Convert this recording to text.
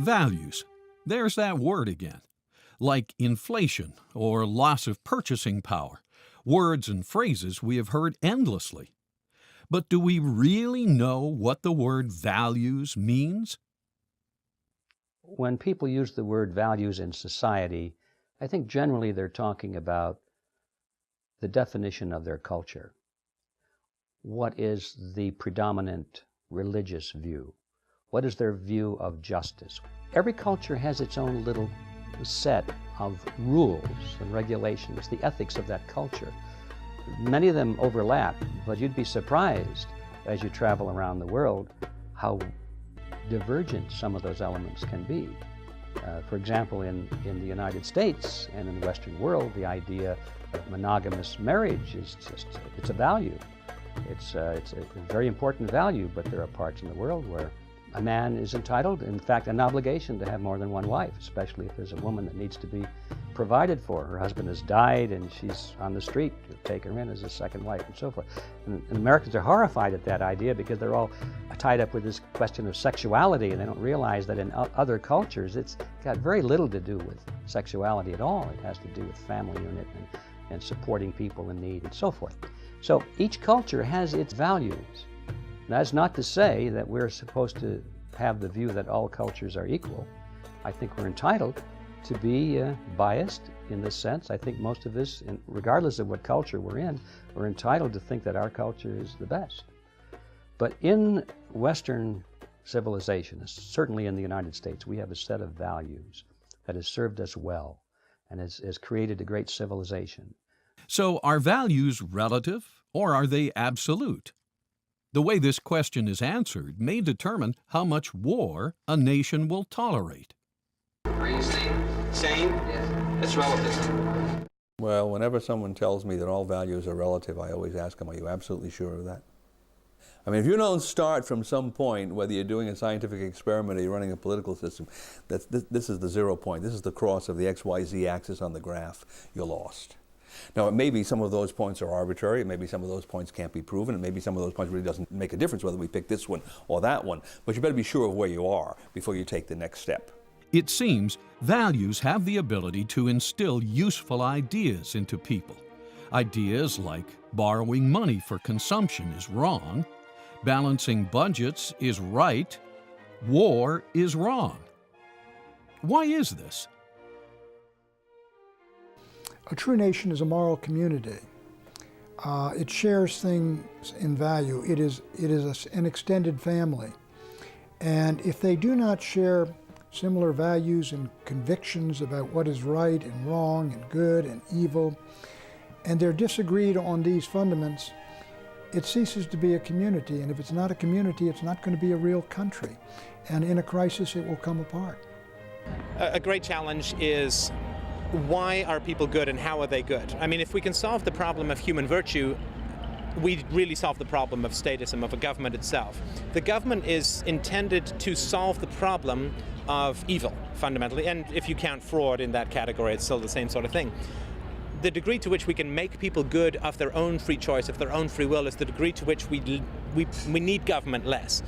Values. There's that word again. Like inflation or loss of purchasing power, words and phrases we have heard endlessly. But do we really know what the word values means? When people use the word values in society, I think generally they're talking about the definition of their culture. What is the predominant religious view? What is their view of justice? Every culture has its own little set of rules and regulations, the ethics of that culture. Many of them overlap, but you'd be surprised as you travel around the world how divergent some of those elements can be. For example, in the United States and in the Western world, the idea of monogamous marriage is it's a value. It's a very important value, but there are parts in the world where a man is entitled, in fact, an obligation to have more than one wife, especially if there's a woman that needs to be provided for. Her husband has died and she's on the street. You take her in as a second wife and so forth. And Americans are horrified at that idea because they're all tied up with this question of sexuality, and they don't realize that in other cultures it's got very little to do with sexuality at all. It has to do with family unit and supporting people in need and so forth. So each culture has its values. That's not to say that we're supposed to have the view that all cultures are equal. I think we're entitled to be biased in this sense. I think most of us, regardless of what culture we're in, we're entitled to think that our culture is the best. But in Western civilization, certainly in the United States, we have a set of values that has served us well and has created a great civilization. So are values relative or are they absolute? The way this question is answered may determine how much war a nation will tolerate. Are you saying same? Yes. It's relative. Well, whenever someone tells me that all values are relative, I always ask them, are you absolutely sure of that? I mean, if you don't start from some point, whether you're doing a scientific experiment or you're running a political system, this is the 0 point. This is the cross of the XYZ axis on the graph. You're lost. Now, it may be some of those points are arbitrary, maybe some of those points can't be proven, and maybe some of those points really doesn't make a difference whether we pick this one or that one, but you better be sure of where you are before you take the next step. It seems values have the ability to instill useful ideas into people. Ideas like borrowing money for consumption is wrong, balancing budgets is right, war is wrong. Why is this? A true nation is a moral community. It shares things in value. It is an extended family. And if they do not share similar values and convictions about what is right and wrong and good and evil, and they're disagreed on these fundaments, it ceases to be a community. And if it's not a community, it's not going to be a real country. And in a crisis, it will come apart. A great challenge is, why are people good and how are they good? I mean, if we can solve the problem of human virtue, we really solve the problem of statism, of a government itself. The government is intended to solve the problem of evil, fundamentally, and if you count fraud in that category, it's still the same sort of thing. The degree to which we can make people good of their own free choice, of their own free will, is the degree to which we need government less.